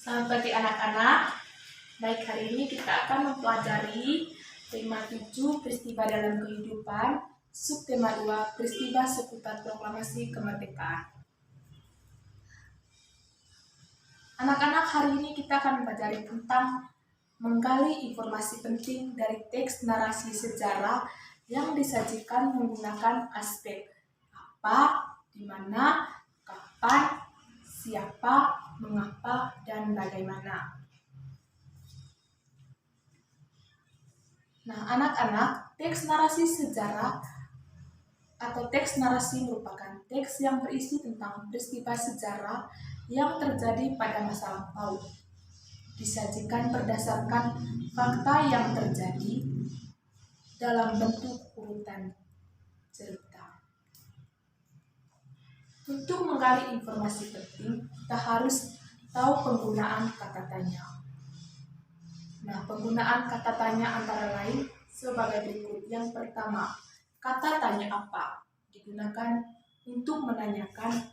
Selamat pagi anak-anak. Baik, hari ini kita akan mempelajari tema 7 peristiwa dalam kehidupan, subtema 2 peristiwa seputar proklamasi kemerdekaan. Anak-anak, hari ini kita akan mempelajari tentang menggali informasi penting dari teks narasi sejarah yang disajikan menggunakan aspek apa, di mana, kapan, siapa, mengapa, dan bagaimana. Nah, anak-anak, teks narasi sejarah atau teks narasi merupakan teks yang berisi tentang peristiwa sejarah yang terjadi pada masa lampau. Disajikan berdasarkan fakta yang terjadi dalam bentuk urutan cerita. Untuk menggali informasi penting, kita harus tahu penggunaan kata tanya. Nah, penggunaan kata tanya antara lain sebagai berikut. Yang pertama, kata tanya apa digunakan untuk menanyakan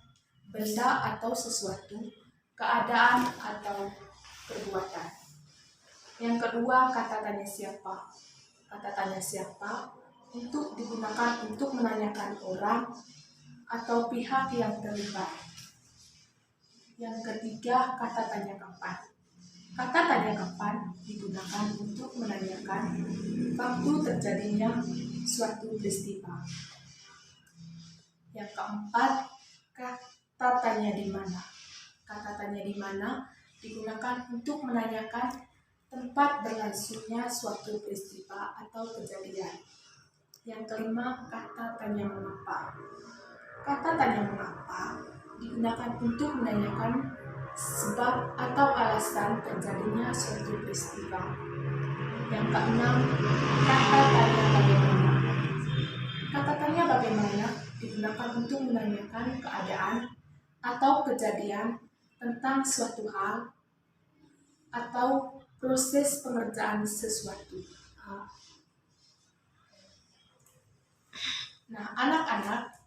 benda atau sesuatu, keadaan atau perbuatan. Yang kedua, kata tanya siapa. Kata tanya siapa digunakan untuk menanyakan orang atau pihak yang terlibat. Yang ketiga, kata tanya kapan. Kata tanya kapan digunakan untuk menanyakan waktu terjadinya suatu peristiwa. Yang keempat, kata tanya di mana. Kata tanya di mana digunakan untuk menanyakan tempat berlangsungnya suatu peristiwa atau kejadian. Yang kelima, kata tanya mengapa. Kata tanya mengapa digunakan untuk menanyakan sebab atau alasan terjadinya suatu peristiwa. Yang keenam, kata tanya bagaimana. Kata tanya bagaimana digunakan untuk menanyakan keadaan atau kejadian tentang suatu hal atau proses pengerjaan sesuatu. Nah, anak-anak,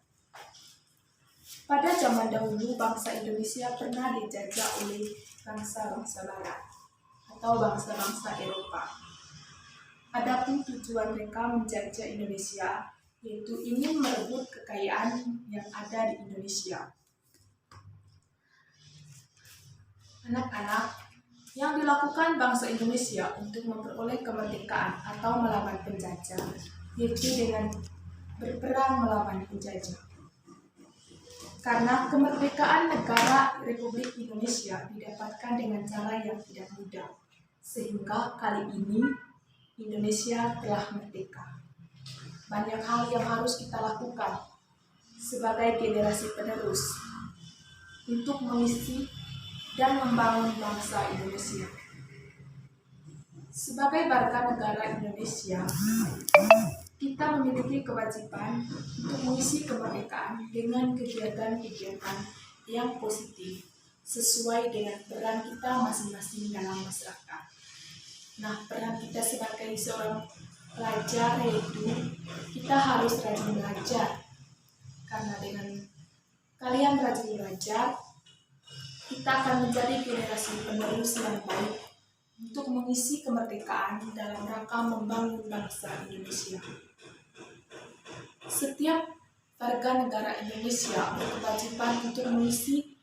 pada zaman dahulu bangsa Indonesia pernah dijajah oleh bangsa-bangsa Barat atau bangsa-bangsa Eropa. Adapun tujuan mereka menjajah Indonesia yaitu ingin merebut kekayaan yang ada di Indonesia. Anak-anak, yang dilakukan bangsa Indonesia untuk memperoleh kemerdekaan atau melawan penjajah yaitu dengan berperang melawan penjajah. Karena kemerdekaan negara Republik Indonesia didapatkan dengan cara yang tidak mudah, sehingga kali ini Indonesia telah merdeka. Banyak hal yang harus kita lakukan sebagai generasi penerus untuk mengisi dan membangun bangsa Indonesia. Sebagai warga negara Indonesia, kita memiliki kewajiban untuk mengisi kemerdekaan dengan kegiatan-kegiatan yang positif sesuai dengan peran kita masing-masing dalam masyarakat. Nah, peran kita sebagai seorang pelajar yaitu kita harus rajin belajar. Karena dengan kalian rajin belajar, kita akan menjadi generasi penerus yang baik untuk mengisi kemerdekaan dalam rangka membangun bangsa Indonesia. Setiap warga negara Indonesia berkewajiban untuk mengisi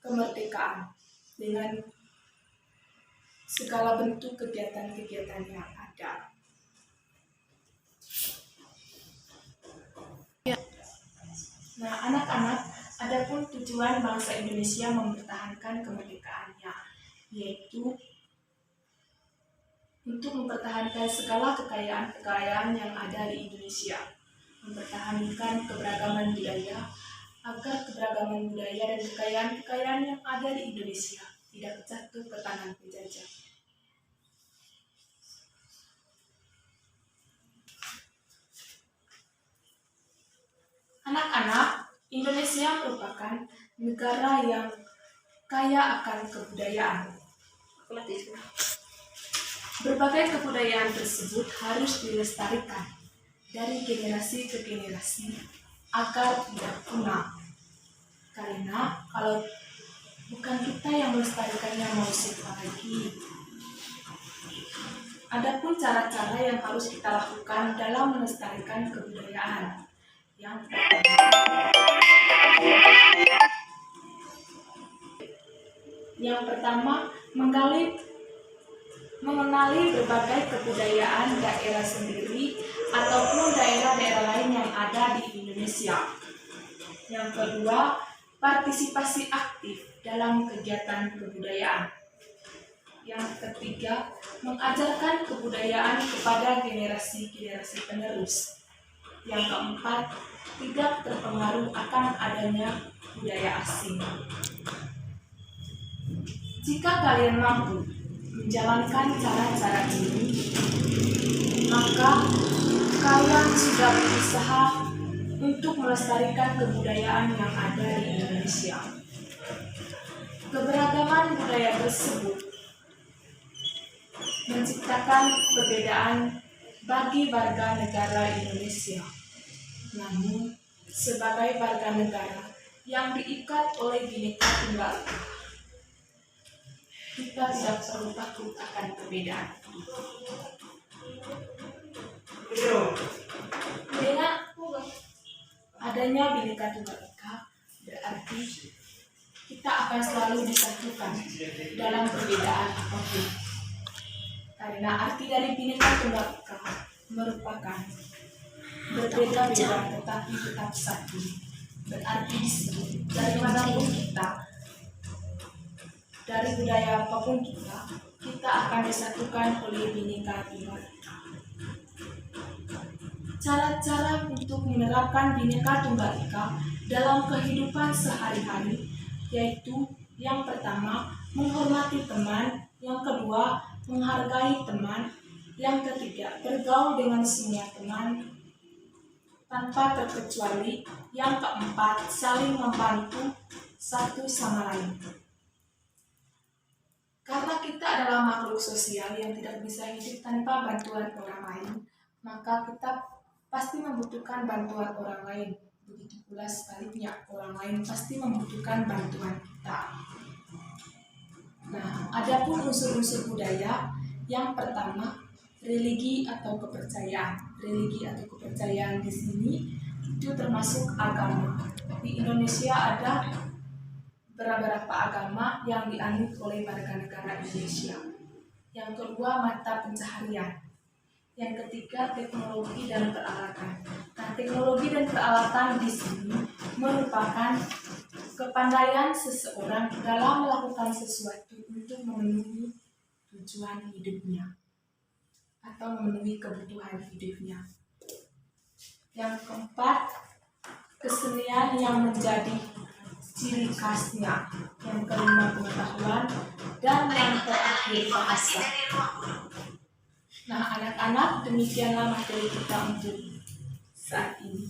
kemerdekaan dengan segala bentuk kegiatan-kegiatan yang ada. Nah, anak-anak, adapun tujuan bangsa Indonesia mempertahankan kemerdekaannya, yaitu untuk mempertahankan segala kekayaan yang ada di Indonesia, mempertahankan keberagaman budaya, agar keberagaman budaya dan kekayaan yang ada di Indonesia tidak jatuh ke tangan penjajah. Anak-anak, Indonesia merupakan negara yang kaya akan kebudayaan. Berbagai kebudayaan tersebut harus dilestarikan dari generasi ke generasi agar tidak punah. Karena kalau Bukan kita yang melestarikannya musik lagi. Adapun cara-cara yang harus kita lakukan dalam melestarikan kebudayaan. Yang pertama, mengenali berbagai kebudayaan daerah sendiri ataupun daerah-daerah lain yang ada di Indonesia. Yang kedua, partisipasi aktif dalam kegiatan kebudayaan. Yang ketiga, mengajarkan kebudayaan kepada generasi-generasi penerus. Yang keempat, tidak terpengaruh akan adanya budaya asing. Jika kalian mampu menjalankan cara-cara ini, maka kalian sudah berusaha untuk melestarikan kebudayaan yang ada di Indonesia. Keberagaman budaya tersebut menciptakan perbedaan bagi warga negara Indonesia. Namun, sebagai warga negara yang diikat oleh Bhinneka Tunggal Ika, kita tidak perlu takut akan perbedaan. Dengan adanya Bhinneka Tunggal Ika, berarti kita akan selalu disatukan dalam perbedaan apapun. Karena arti dari Bhinneka Tunggal Ika merupakan berbeda-beda tetapi tetap satu. Berarti dari manapun kita, dari budaya apapun kita akan disatukan oleh Bhinneka Tunggal Ika. Cara-cara untuk menerapkan Bhinneka Tunggal Ika dalam kehidupan sehari-hari yaitu yang pertama, menghormati teman, yang kedua, menghargai teman, yang ketiga, bergaul dengan semua teman tanpa terkecuali, yang keempat, saling membantu satu sama lain. Karena kita adalah makhluk sosial yang tidak bisa hidup tanpa bantuan orang lain, maka kita pasti membutuhkan bantuan orang lain. Begitu pula sebaliknya, orang lain pasti membutuhkan bantuan kita. Nah, adapun unsur-unsur budaya, yang pertama, religi atau kepercayaan. Religi atau kepercayaan di sini itu termasuk agama. Di Indonesia ada beberapa agama yang dianut oleh warga negara Indonesia. Yang kedua, mata pencaharian. Yang ketiga, teknologi dan peralatan. Nah, teknologi dan peralatan di sini merupakan kepandaian seseorang dalam melakukan sesuatu untuk memenuhi tujuan hidupnya atau memenuhi kebutuhan hidupnya. Yang keempat, kesenian yang menjadi ciri khasnya. Yang kelima, pengetahuan. Dan yang terakhir, bahasa. Nah, anak-anak, demikianlah materi kita untuk saat ini.